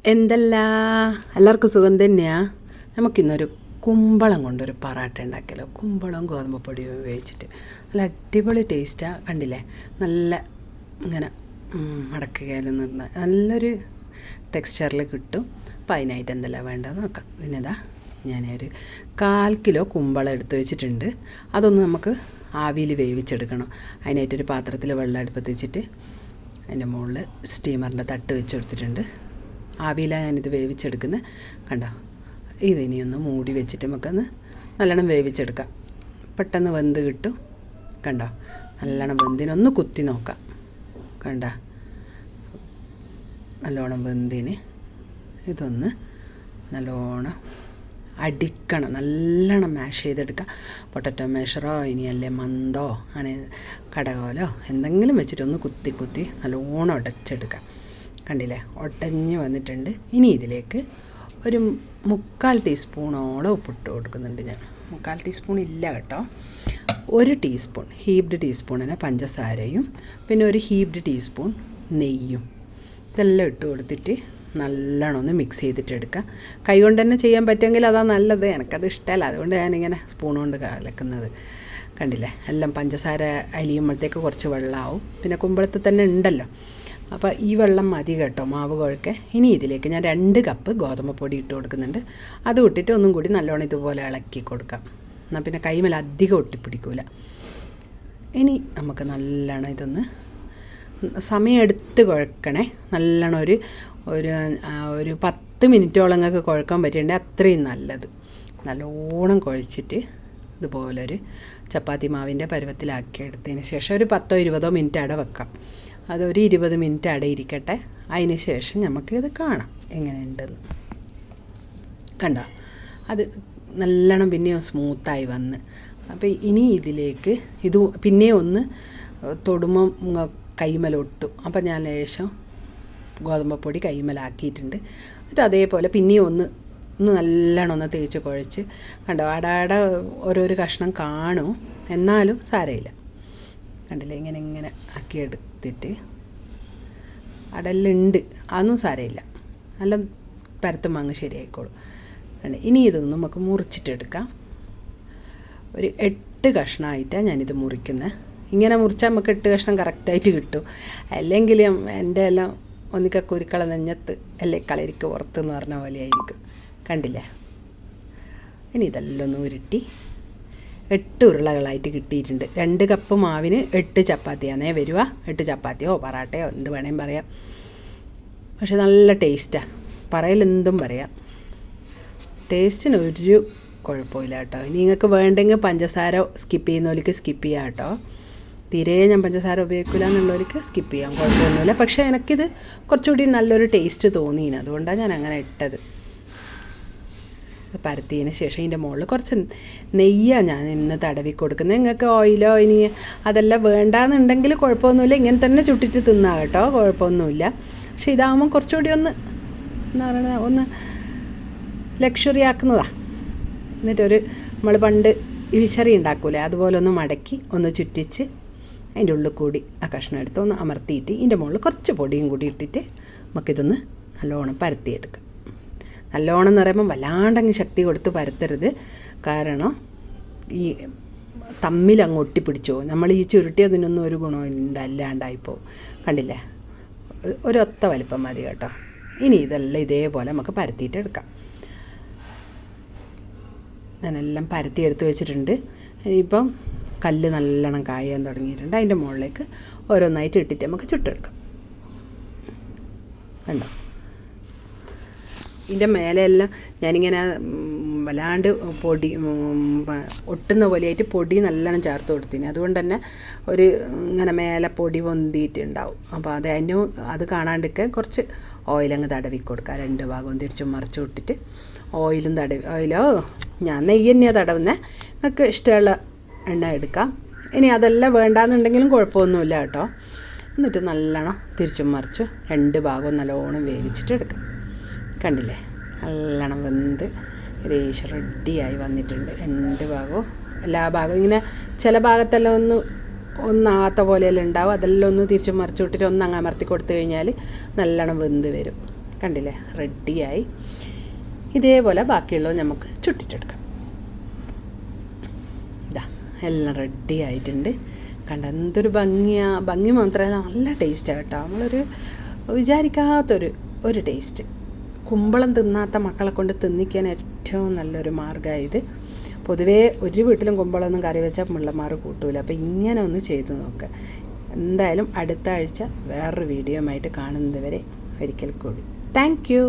എന്തല്ല എല്ലാവർക്കും സുഖം തന്നെയാണ്. നമുക്കിന്നൊരു കുമ്പളം കൊണ്ടൊരു പൊറാട്ട ഉണ്ടാക്കിയല്ലോ. കുമ്പളവും ഗോതമ്പ് പൊടിയും ഉപയോഗിച്ചിട്ട് നല്ല അടിപൊളി ടേസ്റ്റാണ്. കണ്ടില്ലേ, നല്ല ഇങ്ങനെ മടക്കുകയിലും നിന്ന് നല്ലൊരു ടെക്സ്ചറിൽ കിട്ടും. അപ്പോൾ അതിനായിട്ട് എന്തെല്ലാം വേണ്ടതെന്ന് നോക്കാം. ഇതിനെതാ ഞാനൊരു 1/4 കിലോ കുമ്പളം എടുത്ത് വെച്ചിട്ടുണ്ട്. അതൊന്ന് നമുക്ക് ആവിയിൽ വേവിച്ചെടുക്കണം. അതിനായിട്ടൊരു പാത്രത്തിൽ വെള്ളം അടുപ്പത്ത് വെച്ചിട്ട് അതിൻ്റെ മുകളിൽ സ്റ്റീമറിൻ്റെ തട്ട് വെച്ച് കൊടുത്തിട്ടുണ്ട്. ആവിയിലാണ് ഞാനിത് വേവിച്ചെടുക്കുന്നത്. കണ്ടോ, ഇതിനിയൊന്ന് മൂടി വെച്ചിട്ട് നമുക്കൊന്ന് നല്ലോണം വേവിച്ചെടുക്കാം. പെട്ടെന്ന് വെന്ത് കിട്ടും. കണ്ടോ, നല്ലോണം വെന്തിനൊന്ന് കുത്തി നോക്കാം. കണ്ടോ, നല്ലോണം വെന്തിന് ഇതൊന്ന് നല്ലോണം അടിക്കണം, നല്ലോണം മാഷ് ചെയ്തെടുക്കുക. പൊട്ടറ്റോ മാഷറോ ഇനിയല്ലേ മന്തോ അങ്ങനെ കടകോലോ എന്തെങ്കിലും വെച്ചിട്ടൊന്ന് കുത്തി നല്ലോണം ഉടച്ചെടുക്കാം. കണ്ടില്ലേ, ഒടഞ്ഞ് വന്നിട്ടുണ്ട്. ഇനി ഇതിലേക്ക് ഒരു 3/4 ടീസ്പൂണോളം ഉപ്പിട്ട് കൊടുക്കുന്നുണ്ട് ഞാൻ. 3/4 ടീസ്പൂൺ ഇല്ല കേട്ടോ, 1 ടീസ്പൂൺ ഹീബ്ഡ് ടീസ്പൂണിന് പഞ്ചസാരയും പിന്നെ ഒരു ഹീബ്ഡ് ടീസ്പൂൺ നെയ്യും ഇതെല്ലാം ഇട്ട് കൊടുത്തിട്ട് നല്ലോണം ഒന്ന് മിക്സ് ചെയ്തിട്ട് എടുക്കുക. കൈ കൊണ്ട് തന്നെ ചെയ്യാൻ പറ്റുമെങ്കിൽ അതാ നല്ലത്. എനിക്കത് ഇഷ്ടമല്ല, അതുകൊണ്ട് ഞാനിങ്ങനെ സ്പൂൺ കൊണ്ട് കലക്കുന്നത്. കണ്ടില്ലേ, എല്ലാം പഞ്ചസാര അലിയുമ്പോഴത്തേക്ക് കുറച്ച് വെള്ളമാവും. പിന്നെ കുമ്പളത്തിൽ തന്നെ ഉണ്ടല്ലോ, അപ്പോൾ ഈ വെള്ളം മതി കേട്ടോ മാവ് കുഴക്കാൻ. ഇനി ഇതിലേക്ക് ഞാൻ 2 കപ്പ് ഗോതമ്പ് പൊടി ഇട്ട് കൊടുക്കുന്നുണ്ട്. അത് ഇട്ടിട്ട് ഒന്നും കൂടി നല്ലോണം ഇതുപോലെ ഇളക്കി കൊടുക്കാം. എന്നാൽ പിന്നെ കൈമേൽ അധികം ഒട്ടിപ്പിടിക്കൂല. ഇനി നമുക്ക് നല്ലോണം ഇതൊന്ന് സമയമെടുത്ത് കുഴക്കണേ. നല്ലോണം ഒരു 10 മിനിറ്റോളം നിങ്ങൾക്ക് കുഴക്കാൻ പറ്റിയിട്ടുണ്ടെങ്കിൽ അത്രയും നല്ലത്. നല്ലോണം കുഴച്ചിട്ട് ഇതുപോലൊരു ചപ്പാത്തി മാവിൻ്റെ പരുവത്തിലാക്കി എടുത്തതിന് ശേഷം ഒരു 10-20 മിനിറ്റ് അവിടെ വെക്കാം. അതൊരു 20 മിനിറ്റ് അവിടെ ഇരിക്കട്ടെ. അതിന് ശേഷം നമുക്കിത് കാണാം എങ്ങനെയുണ്ടെന്ന്. കണ്ടോ, അത് നല്ലോണം പിന്നെയും സ്മൂത്തായി വന്ന്. അപ്പോൾ ഇനി ഇതിലേക്ക് ഇത് പിന്നെയും ഒന്ന് തൊടുമ്പം കൈമലൊട്ടു. അപ്പോൾ ഞാൻ ലേശം ഗോതമ്പ് പൊടി കൈമലാക്കിയിട്ടുണ്ട്. എന്നിട്ട് അതേപോലെ പിന്നെയും ഒന്ന് നല്ലോണം ഒന്ന് തേച്ച് കുഴച്ച്. കണ്ടോ, ആടാടെ ഓരോരോ കഷ്ണം കാണും, എന്നാലും സാരമില്ല. കണ്ടില്ലേ, ഇങ്ങനെ ആക്കിയെടുത്തിട്ട് അടെല്ലാം ഉണ്ട്, അതൊന്നും സാരമില്ല, നല്ല പരത്തും അങ്ങ് ശരിയായിക്കോളും. ഇനി ഇതൊന്നും നമുക്ക് മുറിച്ചിട്ടെടുക്കാം. ഒരു 8 കഷ്ണമായിട്ടാണ് ഞാനിത് മുറിക്കുന്നത്. ഇങ്ങനെ മുറിച്ചാൽ നമുക്ക് 8 കഷ്ണം കറക്റ്റായിട്ട് കിട്ടും. അല്ലെങ്കിൽ എൻ്റെ എല്ലാം ഒന്നിക്ക കുരുക്കള നെഞ്ഞത്ത് അല്ലേ കളരിക്ക് പുറത്തെന്ന് പറഞ്ഞ പോലെ ആയിരിക്കും. കണ്ടില്ലേ, ഇനി ഇതെല്ലാം ഒന്ന് ഉരുട്ടി 8 ഉരുളകളായിട്ട് കിട്ടിയിട്ടുണ്ട്. 2 കപ്പ് മാവിന് 8 ചപ്പാത്തിയാണേ വരിക. 8 ചപ്പാത്തിയോ പൊറാട്ടയോ എന്ത് വേണേലും പറയാം. പക്ഷെ നല്ല ടേസ്റ്റാണ്, പറയലെന്തും പറയാം. ടേസ്റ്റിന് ഒരു കുഴപ്പമില്ല കേട്ടോ. ഇനി നിങ്ങൾക്ക് വേണ്ടെങ്കിൽ പഞ്ചസാര സ്കിപ്പ് ചെയ്യുന്നവർക്ക് സ്കിപ്പ് ചെയ്യാം കേട്ടോ. തീരെ ഞാൻ പഞ്ചസാര ഉപയോഗിക്കില്ല എന്നുള്ളവർക്ക് സ്കിപ്പ് ചെയ്യാം, കുഴപ്പമൊന്നുമില്ല. പക്ഷേ എനിക്കിത് കുറച്ചുകൂടി നല്ലൊരു ടേസ്റ്റ് തോന്നിയിന്, അതുകൊണ്ടാണ് ഞാൻ അങ്ങനെ ഇട്ടത്. പരത്തിയതിന് ശേഷം ഇതിൻ്റെ മുകളിൽ കുറച്ച് നെയ്യാണ് ഞാൻ ഇന്ന് തടവി കൊടുക്കുന്നത്. നിങ്ങൾക്ക് ഓയിലോ ഇനി അതെല്ലാം വേണ്ടാന്നുണ്ടെങ്കിൽ കുഴപ്പമൊന്നുമില്ല, ഇങ്ങനെ തന്നെ ചുട്ടിട്ട് തിന്നാം കേട്ടോ, കുഴപ്പമൊന്നുമില്ല. പക്ഷെ ഇതാകുമ്പം കുറച്ചുകൂടി എന്താ പറയുക, ഒന്ന് ലക്ഷറി ആക്കുന്നതാണ്. എന്നിട്ടൊരു നമ്മൾ പണ്ട് വിശറി ഉണ്ടാക്കൂലേ, അതുപോലെ ഒന്ന് മടക്കി ഒന്ന് ചുറ്റിച്ച് അതിൻ്റെ ഉള്ളിൽ കൂടി ആ കഷ്ണം എടുത്ത് ഒന്ന് അമർത്തിയിട്ട് ഇതിൻ്റെ മുകളിൽ കുറച്ച് പൊടിയും കൂടി ഇട്ടിട്ട് നമുക്കിതൊന്ന് നല്ലോണം പരത്തിയെടുക്കാം. നല്ലോണം എന്ന് പറയുമ്പം വല്ലാണ്ടങ്ങ് ശക്തി കൊടുത്ത് പരത്തരുത്, കാരണം ഈ തമ്മിലങ്ങ് ഒട്ടിപ്പിടിച്ചോ. നമ്മൾ ഈ ചുരുട്ടിയതിനൊന്നും ഒരു ഗുണം അല്ലാണ്ടായിപ്പോവും. കണ്ടില്ലേ, ഒരൊത്ത വലിപ്പം മതി കേട്ടോ. ഇനി ഇതെല്ലാം ഇതേപോലെ നമുക്ക് പരത്തിയിട്ടെടുക്കാം. ഞാനെല്ലാം പരത്തി എടുത്ത് വെച്ചിട്ടുണ്ട്. ഇനിയിപ്പം കല്ല് നല്ലോണം കായാൻ തുടങ്ങിയിട്ടുണ്ട്. അതിൻ്റെ മുകളിലേക്ക് ഓരോന്നായിട്ട് ഇട്ടിട്ട് നമുക്ക് ചുട്ടെടുക്കാം. കണ്ടോ, ഇതിൻ്റെ മേലെയെല്ലാം ഞാനിങ്ങനെ വല്ലാണ്ട് പൊടി ഒട്ടുന്ന പോലെയായിട്ട് പൊടി നല്ലോണം ചേർത്ത് കൊടുത്തിന്. അതുകൊണ്ട് തന്നെ ഒരു ഇങ്ങനെ മേലെ പൊടി പൊന്തിയിട്ടുണ്ടാവും. അപ്പോൾ അത് കാണാണ്ടിരിക്കാൻ കുറച്ച് ഓയിലങ്ങ് തടവി കൊടുക്കുക. 2 ഭാഗവും തിരിച്ചും മറിച്ചും ഇട്ടിട്ട് ഓയിലോ ഞാൻ നെയ്യ് തന്നെയാണ് തടവുന്നത്. നിങ്ങൾക്ക് ഇഷ്ടമുള്ള എണ്ണ എടുക്കാം. ഇനി അതെല്ലാം വേണ്ടാന്നുണ്ടെങ്കിലും കുഴപ്പമൊന്നുമില്ല കേട്ടോ. എന്നിട്ട് നല്ലോണം തിരിച്ചും മറിച്ചും 2 ഭാഗവും നല്ലോണം വേവിച്ചിട്ട് എടുക്കാം. കണ്ടില്ലേ, നല്ലോണം വെന്ത് ഏകദേശം റെഡിയായി വന്നിട്ടുണ്ട്. 2 ഭാഗവും എല്ലാ ഭാഗവും ഇങ്ങനെ ചില ഭാഗത്തെല്ലാം ഒന്നാകാത്ത പോലെയെല്ലാം ഉണ്ടാവും. അതെല്ലാം ഒന്ന് തിരിച്ചും മറിച്ചു വിട്ടിട്ട് ഒന്ന് അങ്ങ് അമർത്തി കൊടുത്തു കഴിഞ്ഞാൽ നല്ലോണം വെന്ത് വരും. കണ്ടില്ലേ, റെഡിയായി. ഇതേപോലെ ബാക്കിയുള്ളത് നമുക്ക് ചുട്ടിട്ടെടുക്കാം. ഇതാ എല്ലാം റെഡി ആയിട്ടുണ്ട്. കണ്ട എന്തൊരു ഭംഗി മാത്രമല്ല നല്ല ടേസ്റ്റാണ് കേട്ടോ. നമ്മളൊരു വിചാരിക്കാത്തൊരു ടേസ്റ്റ്. കുമ്പളം തിന്നാത്ത മക്കളെ കൊണ്ട് തിന്നിക്കാൻ ഏറ്റവും നല്ലൊരു മാർഗ്ഗമാണ് ഇത്. പൊതുവേ ഒരു വീട്ടിലും കുമ്പളമൊന്നും കറി വെച്ചാൽ പിള്ളമാർ കൂട്ടൂല. അപ്പോൾ ഇങ്ങനെ ഒന്ന് ചെയ്ത് നോക്കുക. എന്തായാലും അടുത്ത ആഴ്ച വേറൊരു വീഡിയോയുമായിട്ട് കാണുന്നത് വരെ ഒരിക്കൽ കൂടി താങ്ക് യു.